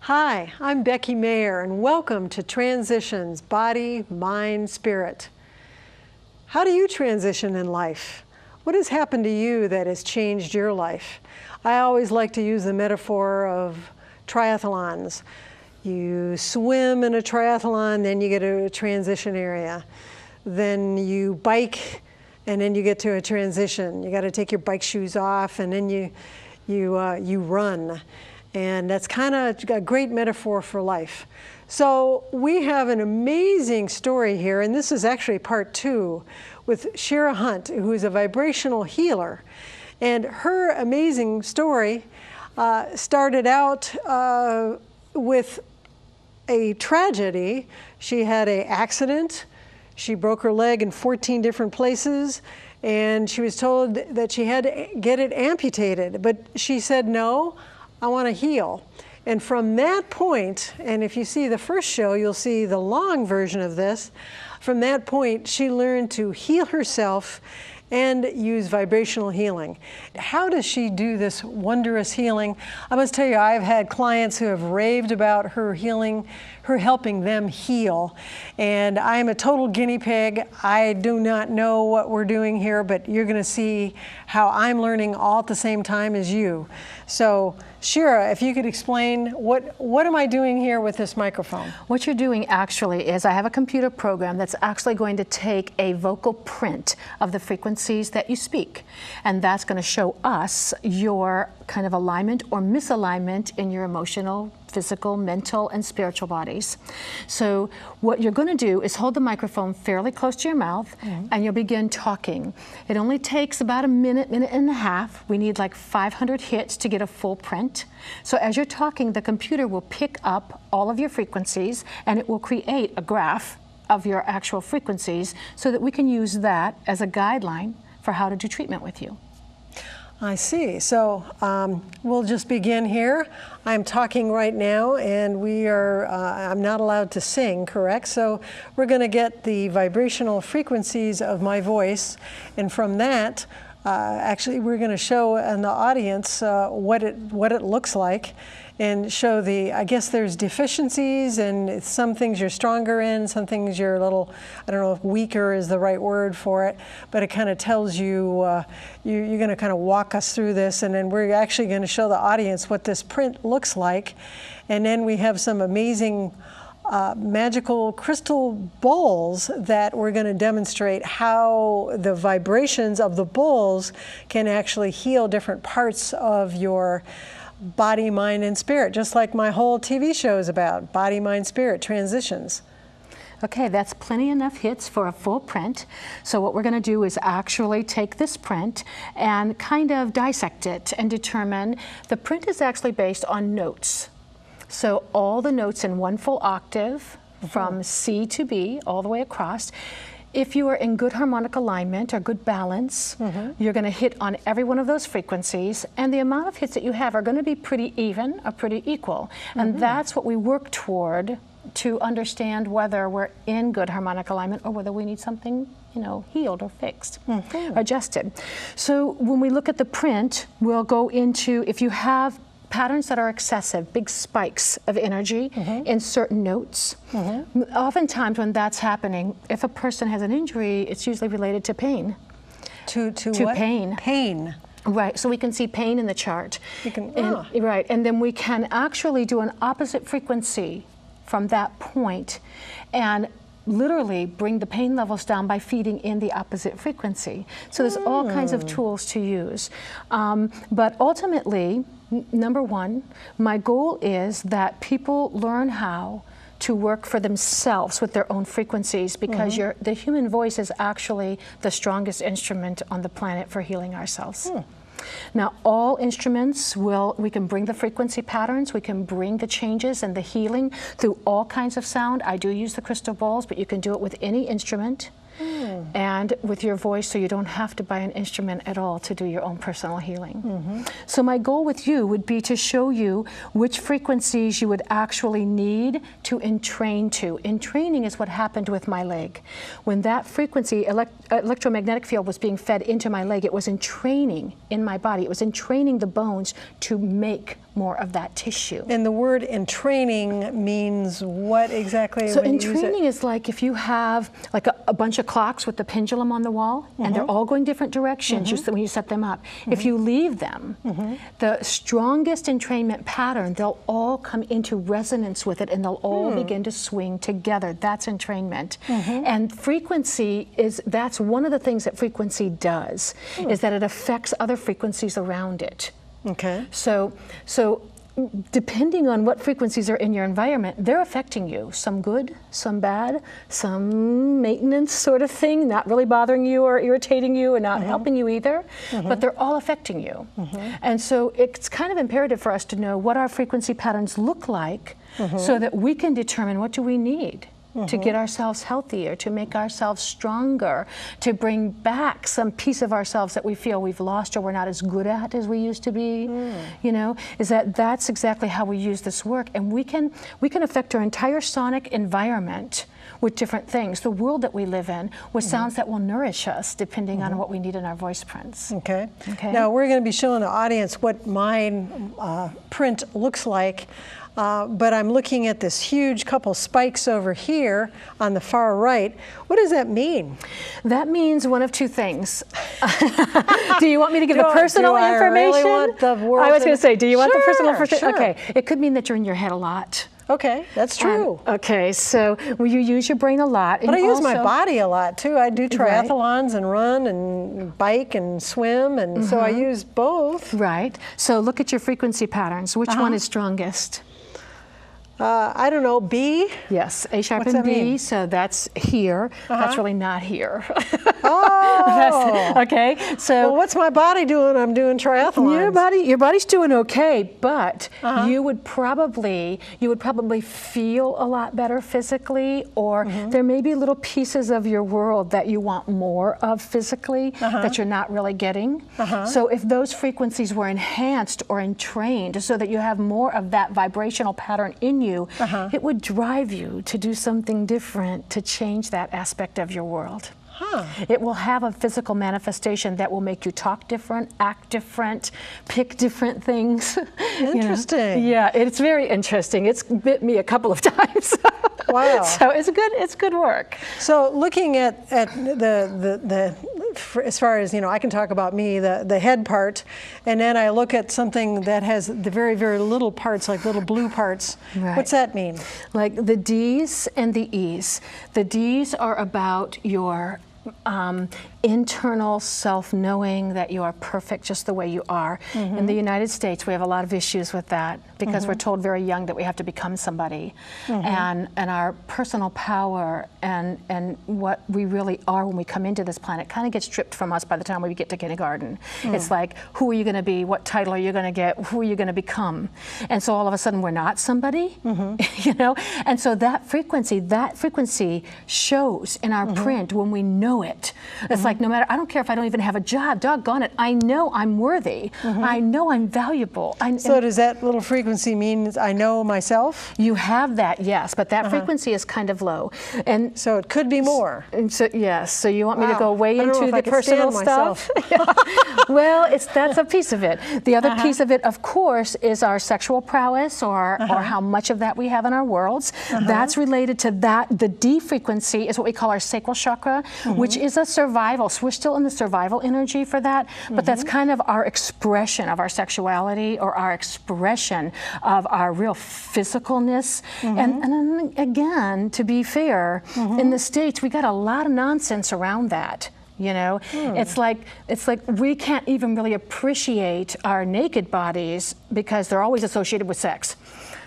Hi, I'm Becky Meagher, and welcome to Transitions, Body, Mind, Spirit. How do you transition in life? What has happened to you that has changed your life? I always like to use the metaphor of triathlons. You swim in a triathlon, then you get to a transition area. Then you bike, and then you get to a transition. You got to take your bike shoes off, and then you run. And that's kind of a great metaphor for life. So we have an amazing story here, and this is actually part 2 with Shira Hunt, who is a vibrational healer. And her amazing story started out with a tragedy. She had an accident. She broke her leg in 14 different places, and she was told that she had to get it amputated. But she said, no, I want to heal. And from that point, and if you see the first show, you'll see the long version of this. From that point, she learned to heal herself and use vibrational healing. How does she do this wondrous healing? I must tell you, I've had clients who have raved about her healing, her helping them heal. And I'm a total guinea pig. I do not know what we're doing here, but you're going to see how I'm learning all at the same time as you. So, Shira, if you could explain, what am I doing here with this microphone? What you're doing actually is I have a computer program that's actually going to take a vocal print of the frequencies that you speak. And that's going to show us your kind of alignment or misalignment in your emotional, physical, mental, and spiritual bodies. So what you're going to do is hold the microphone fairly close to your mouth, and you'll begin talking. It only takes about a minute, minute and a half. We need like 500 hits to get a full print. So as you're talking, the computer will pick up all of your frequencies, and it will create a graph of your actual frequencies so that we can use that as a guideline for how to do treatment with you. I see. So we'll just begin here. I'm talking right now, and I'm not allowed to sing, correct? So we're going to get the vibrational frequencies of my voice, and from that, actually, we're going to show in the audience what it looks like, and show I guess there's deficiencies, and some things you're stronger in, some things you're a little, I don't know if weaker is the right word for it, but it kind of tells you, you're going to kind of walk us through this, and then we're actually going to show the audience what this print looks like. And then we have some amazing magical crystal bowls that we're going to demonstrate how the vibrations of the bowls can actually heal different parts of your body, mind, and spirit, just like my whole TV show is about, body, mind, spirit, transitions. Okay, that's plenty enough hits for a full print. So what we're going to do is actually take this print and kind of dissect it and determine the print is actually based on notes. So all the notes in one full octave from C to B all the way across. If you are in good harmonic alignment or good balance, you're going to hit on every one of those frequencies, and the amount of hits that you have are going to be pretty even or pretty equal. And that's what we work toward to understand whether we're in good harmonic alignment or whether we need something, healed or fixed, or adjusted. So when we look at the print, we'll go into, if you have patterns that are excessive, big spikes of energy in certain notes. Oftentimes when that's happening, if a person has an injury, it's usually related to pain. To what? Pain. Pain. Right, so we can see pain in the chart. Right, and then we can actually do an opposite frequency from that point and literally bring the pain levels down by feeding in the opposite frequency. So there's all kinds of tools to use. But ultimately, number one, my goal is that people learn how to work for themselves with their own frequencies, because the human voice is actually the strongest instrument on the planet for healing ourselves. Now, all instruments we can bring the frequency patterns, we can bring the changes and the healing through all kinds of sound. I do use the crystal balls, but you can do it with any instrument. and with your voice, so you don't have to buy an instrument at all to do your own personal healing. So my goal with you would be to show you which frequencies you would actually need to entrain to. Entraining is what happened with my leg. When that frequency, electromagnetic field was being fed into my leg, it was entraining in my body. It was entraining the bones to make more of that tissue. And the word entraining means what exactly? So entraining is like if you have like a bunch of clocks with the pendulum on the wall, and they're all going different directions when you set them up. If you leave them, the strongest entrainment pattern, they'll all come into resonance with it, and they'll all begin to swing together. That's entrainment. And frequency that's one of the things that frequency does, is that it affects other frequencies around it. Okay. So depending on what frequencies are in your environment, they're affecting you. Some good, some bad, some maintenance sort of thing, not really bothering you or irritating you and not helping you either, but they're all affecting you. And so it's kind of imperative for us to know what our frequency patterns look like so that we can determine what do we need to get ourselves healthier, to make ourselves stronger, to bring back some piece of ourselves that we feel we've lost or we're not as good at as we used to be. You know, that's exactly how we use this work, and we can affect our entire sonic environment with different things. The world that we live in with sounds that will nourish us depending on what we need in our voice prints. Okay. Now we're going to be showing the audience what my print looks like. But I'm looking at this huge couple spikes over here on the far right. What does that mean? That means one of two things. Do you want me to give the personal information? I really want the world I was going to say, do you want the personal information? Sure. Okay, it could mean that you're in your head a lot. Okay, that's true. Okay, so you use your brain a lot. But I use my body a lot too. I do triathlons and run and bike and swim, and so I use both. Right. So look at your frequency patterns. Which one is strongest? I don't know, B? Yes, A sharp What's and that B, mean? so that's here. That's really not here. Oh! Okay, so... Well, what's my body doing? I'm doing triathlons. Your body's doing okay, but you would probably feel a lot better physically, or there may be little pieces of your world that you want more of physically that you're not really getting. So if those frequencies were enhanced or entrained so that you have more of that vibrational pattern in you, it would drive you to do something different, to change that aspect of your world. It will have a physical manifestation that will make you talk different, act different, pick different things. Interesting. Yeah, it's very interesting. It's bit me a couple of times. Wow. So it's good work. So looking at the as far as, I can talk about me, the head part, and then I look at something that has the very, very little parts, like little blue parts. Right. What's that mean? Like the D's and the E's. The D's are about your internal self-knowing that you are perfect just the way you are. In the United States, we have a lot of issues with that because we're told very young that we have to become somebody. And our personal power and what we really are when we come into this planet kind of gets stripped from us by the time we get to kindergarten. It's like, who are you going to be? What title are you going to get? Who are you going to become? And so all of a sudden we're not somebody, And so that frequency shows in our print when we know it. It's like, no matter, I don't care if I don't even have a job, doggone it, I know I'm worthy. I know I'm valuable. So does that little frequency mean I know myself? You have that, yes, but that frequency is kind of low. And so it could be more. And so, yes, so you want me to go way into the I personal stuff? Well, that's a piece of it. The other piece of it, of course, is our sexual prowess or how much of that we have in our worlds. That's related to that. The D frequency is what we call our sacral chakra, which is a survival. So we're still in the survival energy for that, but that's kind of our expression of our sexuality or our expression of our real physicalness. And then again, to be fair, in the States, we got a lot of nonsense around that. It's like we can't even really appreciate our naked bodies because they're always associated with sex.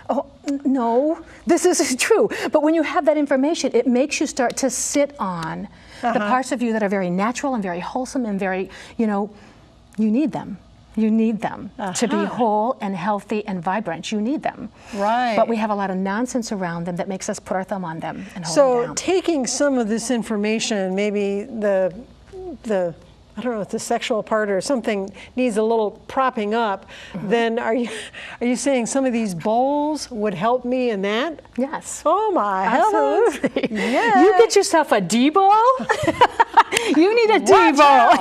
Oh, no, this is true. But when you have that information, it makes you start to sit on the parts of you that are very natural and very wholesome and very, you need them. You need them to be whole and healthy and vibrant. You need them. Right. But we have a lot of nonsense around them that makes us put our thumb on them and hold them down. So taking some of this information, maybe the I don't know if the sexual part or something needs a little propping up, then are you saying some of these bowls would help me in that? Yes. Oh my Absolutely. Yeah. You get yourself a D bowl. You need a D bowl.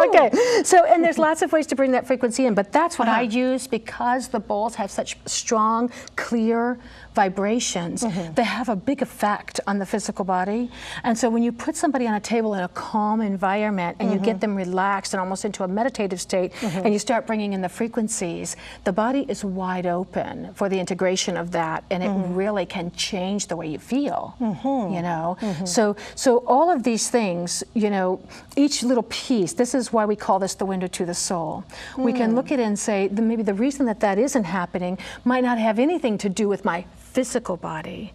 Okay. So, and there's lots of ways to bring that frequency in, but that's what I use because the bowls have such strong, clear vibrations. They have a big effect on the physical body. And so when you put somebody on a table in a calm environment and you get them relaxed and almost into a meditative state and you start bringing in the frequencies, the body is wide open for the integration of that, and it really can change the way you feel, you know. So all of these things, you know, each little piece, this is why we call this the window to the soul. We can look at it and say, maybe the reason that isn't happening might not have anything to do with my physical body.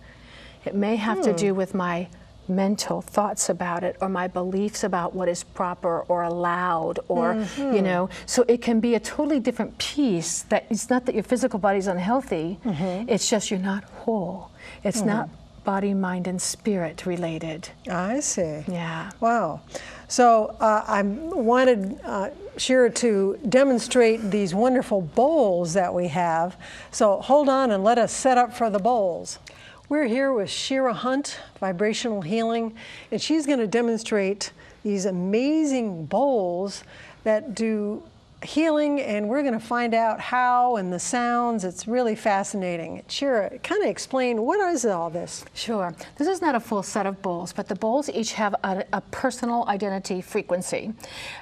It may have to do with my mental thoughts about it, or my beliefs about what is proper or allowed, or you know, so it can be a totally different piece. That it's not that your physical body's unhealthy, it's just you're not whole. It's not body, mind, and spirit related. I see. Yeah. Wow. So I wanted Shira to demonstrate these wonderful bowls that we have. So hold on and let us set up for the bowls. We're here with Shira Hunt, Vibrational Healing, and she's going to demonstrate these amazing bowls that do healing, and we're going to find out how and the sounds. It's really fascinating. Shira, kind of explain, what is all this? Sure. This is not a full set of bowls, but the bowls each have a personal identity frequency,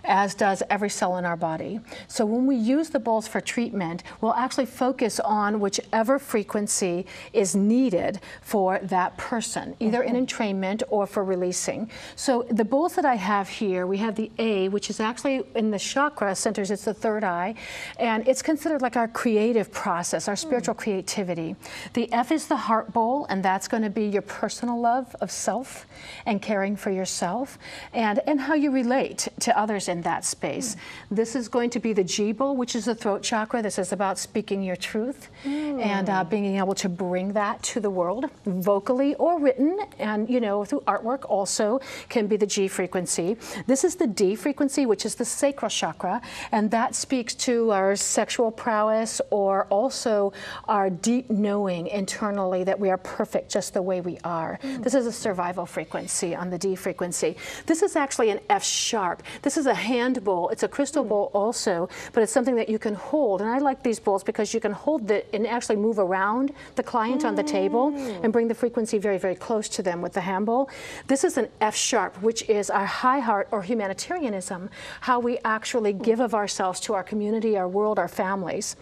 as does every cell in our body. So when we use the bowls for treatment, we'll actually focus on whichever frequency is needed for that person, either in entrainment or for releasing. So the bowls that I have here, we have the A, which is actually in the chakra centers. It's the third eye, and it's considered like our creative process, our spiritual creativity. The F is the heart bowl, and that's going to be your personal love of self and caring for yourself, and how you relate to others in that space. This is going to be the G bowl, which is the throat chakra. This is about speaking your truth and being able to bring that to the world, vocally or written, and you know, through artwork also can be the G frequency. This is the D frequency, which is the sacral chakra, and that speaks to our sexual prowess, or also our deep knowing internally that we are perfect just the way we are. This is a survival frequency on the D frequency. This is actually an F sharp. This is a hand bowl. It's a crystal bowl also, but it's something that you can hold. And I like these bowls because you can hold it and actually move around the client on the table and bring the frequency very, very close to them with the hand bowl. This is an F sharp, which is our high heart or humanitarianism, how we actually give of ourselves to our community, our world, our families.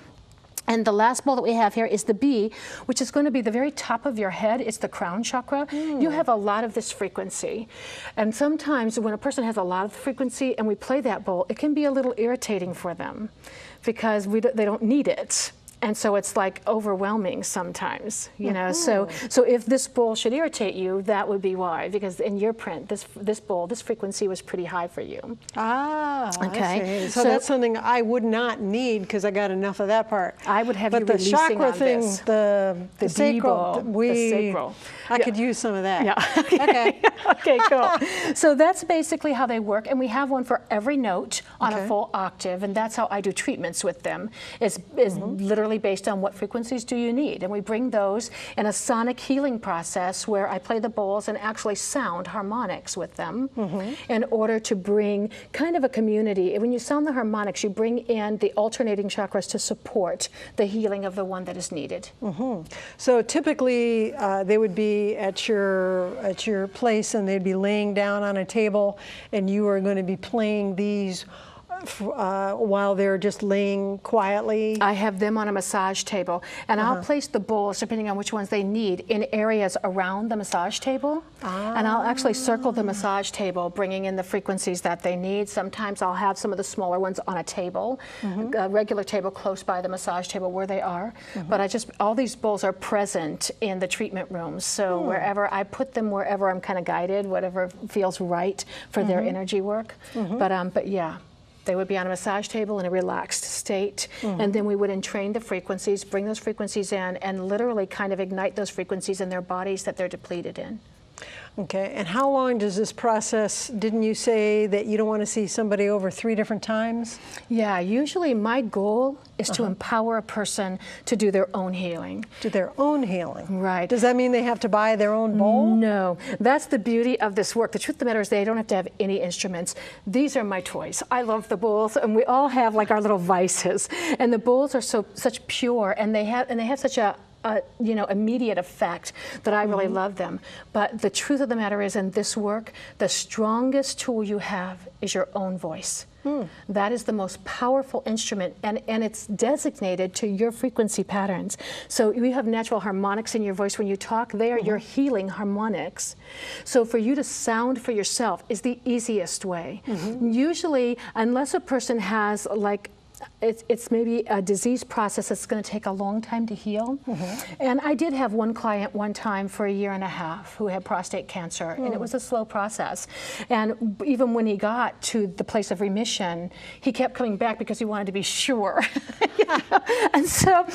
And the last bowl that we have here is the B, which is going to be the very top of your head. It's the crown chakra. You have a lot of this frequency. And sometimes when a person has a lot of frequency and we play that bowl, it can be a little irritating for them because they don't need it. And so it's like overwhelming sometimes, you know. So if this bowl should irritate you, that would be why, because in your print, this bowl, this frequency was pretty high for you. Ah, okay. I see. So that's something I would not need because I got enough of that part. I would have you but the releasing chakra on thing, this. the sacral, the sacral. I could use some of that. Yeah. Okay. Okay, cool. So that's basically how they work, and we have one for every note on a full octave, and that's how I do treatments with them. Is literally based on what frequencies do you need, and we bring those in a sonic healing process where I play the bowls and actually sound harmonics with them in order to bring kind of a community. And when you sound the harmonics, you bring in the alternating chakras to support the healing of the one that is needed. So typically they would be at your place and they'd be laying down on a table, and you are going to be playing these while they're just laying quietly? I have them on a massage table, and I'll place the bowls, depending on which ones they need, in areas around the massage table. And I'll actually circle the massage table, bringing in the frequencies that they need. Sometimes I'll have some of the smaller ones on a table, a regular table close by the massage table where they are. But all these bowls are present in the treatment rooms. So wherever I put them, wherever I'm kind of guided, whatever feels right for their energy work. But yeah. They would be on a massage table in a relaxed state, and then we would entrain the frequencies, bring those frequencies in, and literally kind of ignite those frequencies in their bodies that they're depleted in. Okay, and how long does this process, didn't you say that you don't want to see somebody over 3 different times? Yeah, usually my goal is to empower a person to do their own healing. Do their own healing. Right. Does that mean they have to buy their own bowl? No, that's the beauty of this work. The truth of the matter is they don't have to have any instruments. These are my toys. I love the bowls, and we all have like our little vices. And the bowls are such pure, and they have such a immediate effect that I really love them. But the truth of the matter is, in this work, the strongest tool you have is your own voice. That is the most powerful instrument, and it's designated to your frequency patterns. So you have natural harmonics in your voice when you talk. They are your healing harmonics. So for you to sound for yourself is the easiest way. Usually, unless a person has like it's maybe a disease process that's going to take a long time to heal. And I did have one client one time for 1.5 years who had prostate cancer, and it was a slow process. And even when he got to the place of remission, he kept coming back because he wanted to be sure. And so,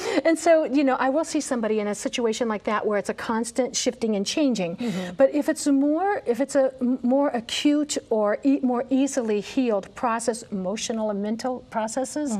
I will see somebody in a situation like that where it's a constant shifting and changing. But if it's a more acute or more easily healed process, emotional and mental processes,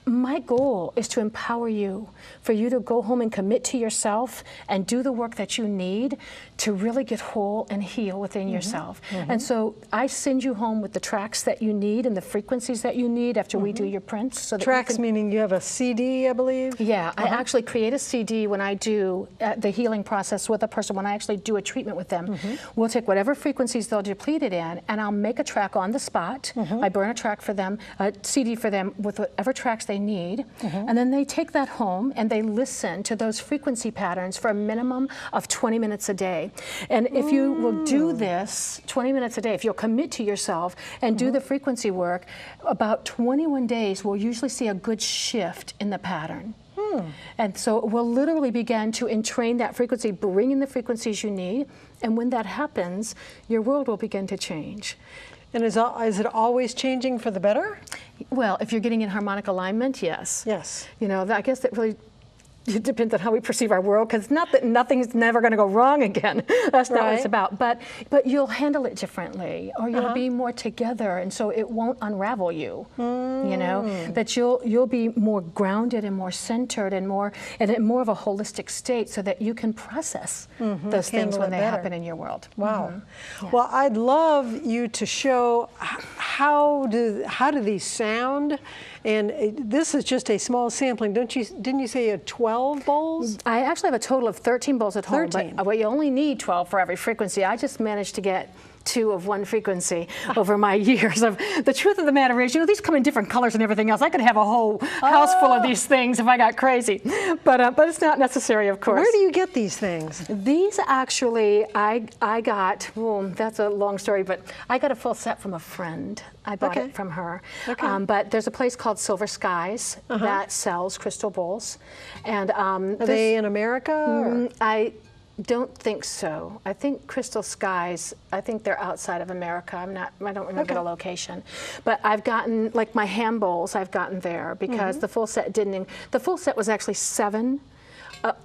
my goal is to empower you, for you to go home and commit to yourself and do the work that you need to really get whole and heal within yourself. And so I send you home with the tracks that you need and the frequencies that you need after we do your prints. So that tracks meaning you have a CD, I believe? Yeah, I actually create a CD when I do the healing process with a person, when I actually do a treatment with them. We'll take whatever frequencies they're depleted in, and I'll make a track on the spot. I burn a track for them, a CD for them with whatever tracks they need, and then they take that home and they listen to those frequency patterns for a minimum of 20 minutes a day. And if you will do this 20 minutes a day, if you'll commit to yourself and do the frequency work, about 21 days we'll usually see a good shift in the pattern. And so we'll literally begin to entrain that frequency, bring in the frequencies you need, and when that happens, your world will begin to change. And is it always changing for the better? Well, if you're getting in harmonic alignment, yes. Yes. I guess that really it depends on how we perceive our world, because not that nothing's never going to go wrong again. That's not what it's about. But you'll handle it differently, or you'll be more together, and so it won't unravel you. That you'll be more grounded and more centered and in more of a holistic state, so that you can process those things when they happen in your world. Wow. Yeah. Well, I'd love you to show how do these sound. And this is just a small sampling. Didn't you say you had 12 bowls? I actually have a total of 13 bowls at home, but you only need 12 for every frequency. I just managed to get 2 of one frequency over my years. The truth of the matter is, these come in different colors and everything else. I could have a whole house full of these things if I got crazy, but it's not necessary, of course. Where do you get these things? These actually, I got, that's a long story, but I got a full set from a friend. I bought it from her. But there's a place called Silver Skies that sells crystal bowls. And are they in America? I don't think so. I think Crystal Skies, I think they're outside of America. I don't remember the location. But I've gotten, like my hand bowls, I've gotten there because the full set the full set was actually 7,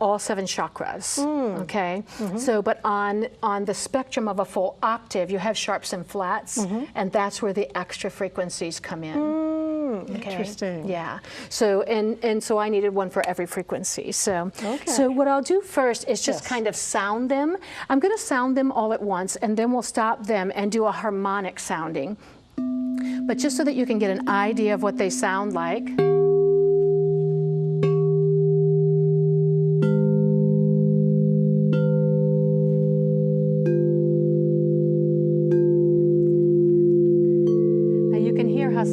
all 7 chakras, okay? So, but on the spectrum of a full octave, you have sharps and flats, and that's where the extra frequencies come in. Interesting. Yeah. So and so I needed one for every frequency. So so what I'll do first is just kind of sound them. I'm going to sound them all at once, and then we'll stop them and do a harmonic sounding. But just so that you can get an idea of what they sound like.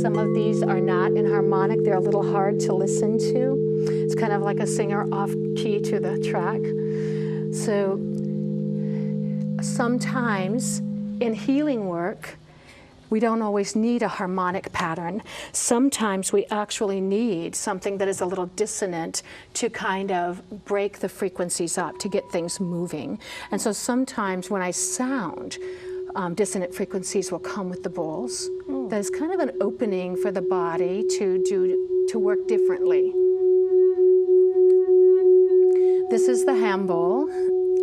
Some of these are not in harmonic. They're a little hard to listen to. It's kind of like a singer off key to the track. So sometimes in healing work, we don't always need a harmonic pattern. Sometimes we actually need something that is a little dissonant to kind of break the frequencies up, to get things moving. And so sometimes when I sound dissonant frequencies will come with the bowls. That is kind of an opening for the body to work differently. This is the ham bowl,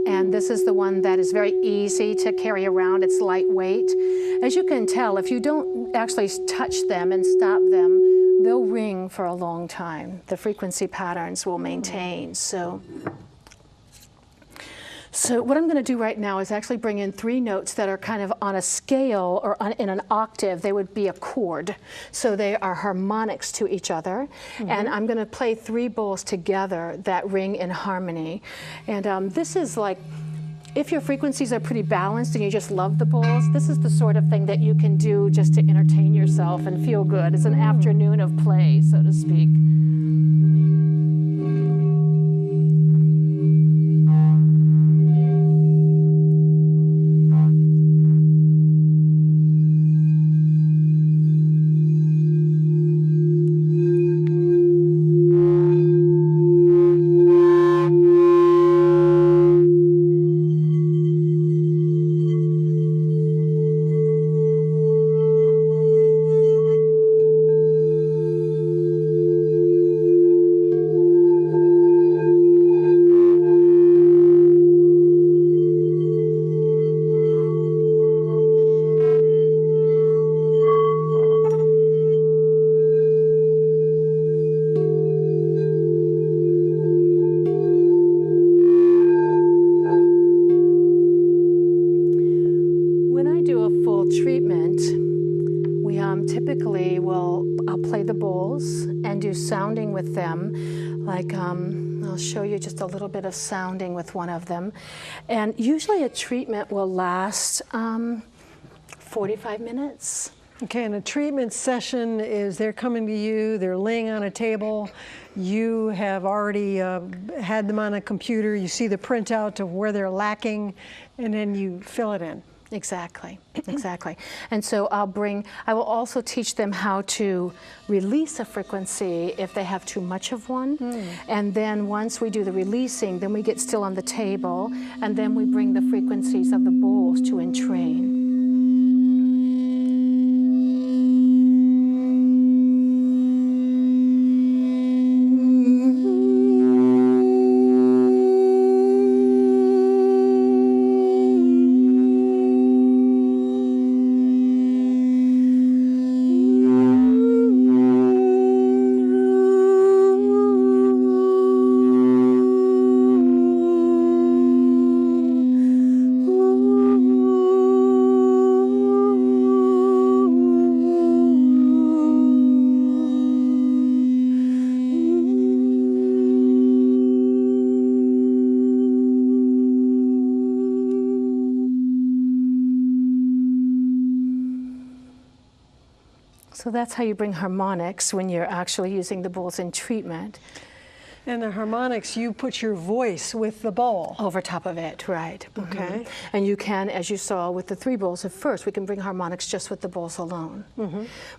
and this is the one that is very easy to carry around. It's lightweight. As you can tell, if you don't actually touch them and stop them, they'll ring for a long time. The frequency patterns will maintain. So what I'm going to do right now is actually bring in 3 notes that are kind of on a scale or in an octave. They would be a chord. So they are harmonics to each other. And I'm going to play 3 bowls together that ring in harmony. And this is like, if your frequencies are pretty balanced and you just love the bowls, this is the sort of thing that you can do just to entertain yourself and feel good. It's an afternoon of play, so to speak. Sounding with them, like I'll show you just a little bit of sounding with one of them. And usually a treatment will last 45 minutes. Okay, and a treatment session is they're coming to you, they're laying on a table, you have already had them on a computer, you see the printout of where they're lacking, and then you fill it in. Exactly, exactly. And so I will also teach them how to release a frequency if they have too much of one. And then once we do the releasing, then we get still on the table, and then we bring the frequencies of the bowls to entrain. So that's how you bring harmonics when you're actually using the bowls in treatment. And the harmonics, you put your voice with the bowl. Over top of it, right. Okay. And you can, as you saw with the 3 bowls at first, we can bring harmonics just with the bowls alone.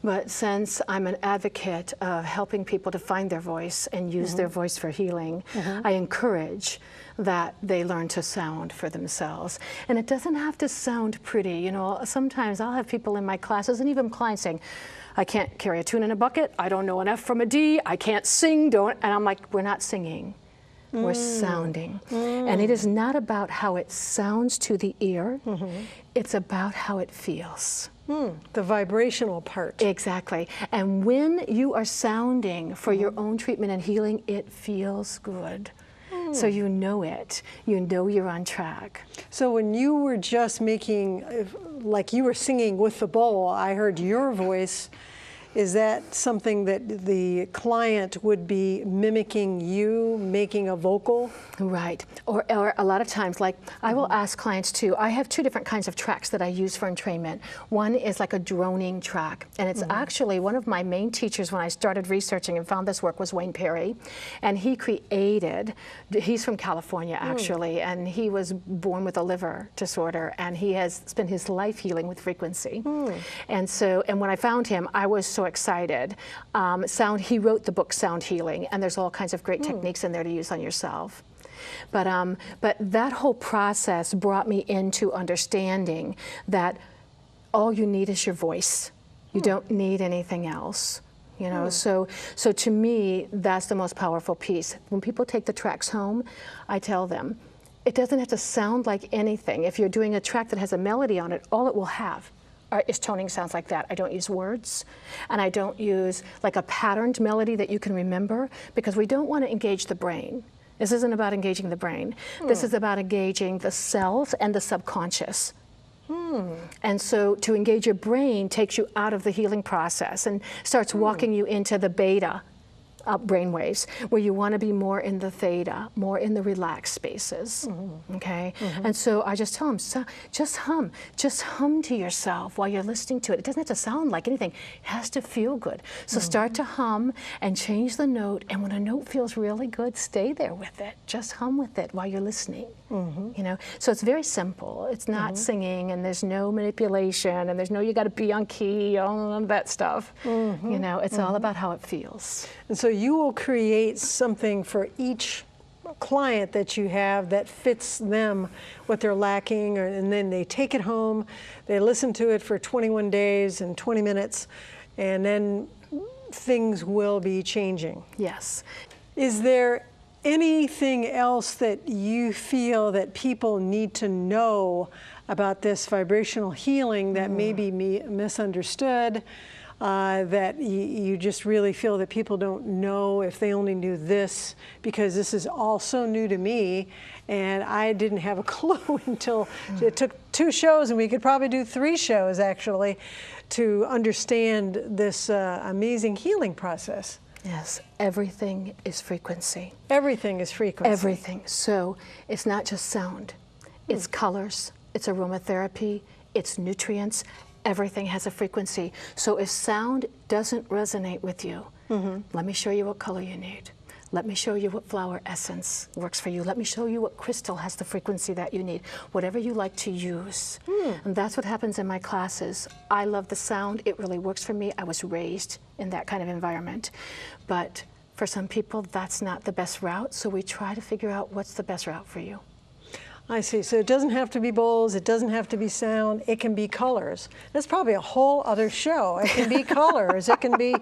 But since I'm an advocate of helping people to find their voice and use their voice for healing, I encourage that they learn to sound for themselves. And it doesn't have to sound pretty. You know, sometimes I'll have people in my classes and even clients saying, I can't carry a tune in a bucket, I don't know an F from a D, I can't sing, and I'm like, we're not singing, we're sounding. And it is not about how it sounds to the ear, it's about how it feels. The vibrational part. Exactly. And when you are sounding for your own treatment and healing, it feels good. So you know it. You know you're on track. So when you were just making, like you were singing with the bowl, I heard your voice. Is that something that the client would be mimicking you, making a vocal? Right. Or a lot of times, like I will ask clients too, I have 2 different kinds of tracks that I use for entrainment. One is like a droning track. And it's actually one of my main teachers when I started researching and found this work was Wayne Perry. And he created, he's from California actually, and he was born with a liver disorder. And he has spent his life healing with frequency. And so, and when I found him, I was so excited. He wrote the book Sound Healing, and there's all kinds of great techniques in there to use on yourself. But that whole process brought me into understanding that all you need is your voice. You don't need anything else. You know, so to me, that's the most powerful piece. When people take the tracks home, I tell them, it doesn't have to sound like anything. If you're doing a track that has a melody on it, all it will have is toning sounds like that. I don't use words, and I don't use like a patterned melody that you can remember, because we don't want to engage the brain. This isn't about engaging the brain. This is about engaging the cells and the subconscious. And so to engage your brain takes you out of the healing process and starts walking you into the beta brain waves, where you want to be more in the theta, more in the relaxed spaces. Okay? And so I just tell them, so just hum to yourself while you're listening to it. It doesn't have to sound like anything. It has to feel good. So start to hum and change the note, and when a note feels really good, stay there with it. Just hum with it while you're listening. You know, so it's very simple. It's not singing, and there's no manipulation, and there's no you got to be on key, all of that stuff. You know, it's all about how it feels. And so you will create something for each client that you have that fits them, what they're lacking, and then they take it home, they listen to it for 21 days and 20 minutes, and then things will be changing. Yes. Is there anything else that you feel that people need to know about this vibrational healing that may be misunderstood, that you just really feel that people don't know if they only knew this, because this is all so new to me, and I didn't have a clue until it took 2 shows, and we could probably do 3 shows actually, to understand this amazing healing process. Yes, everything is frequency. Everything is frequency. Everything. So it's not just sound, it's colors, it's aromatherapy, it's nutrients. Everything has a frequency. So if sound doesn't resonate with you, let me show you what color you need. Let me show you what flower essence works for you. Let me show you what crystal has the frequency that you need. Whatever you like to use. And that's what happens in my classes. I love the sound. It really works for me. I was raised in that kind of environment. But for some people, that's not the best route. So we try to figure out what's the best route for you. I see. So it doesn't have to be bowls, it doesn't have to be sound, it can be colors. That's probably a whole other show. It can be colors, it can be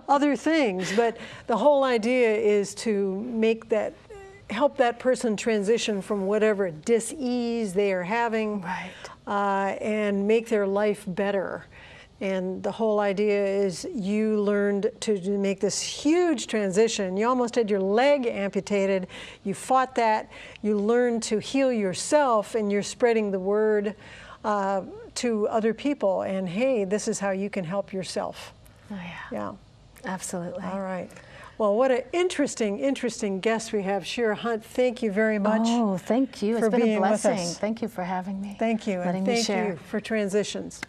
other things, but the whole idea is to make that, help that person transition from whatever dis-ease they are having, and make their life better. And the whole idea is you learned to make this huge transition. You almost had your leg amputated. You fought that. You learned to heal yourself, and you're spreading the word to other people. And hey, this is how you can help yourself. Oh, yeah. Yeah. Absolutely. All right. Well, what an interesting guest we have. Shira Hunt, thank you very much. Oh, thank you. It's been a blessing. Thank you for having me. Thank you. And thank you for Transitions.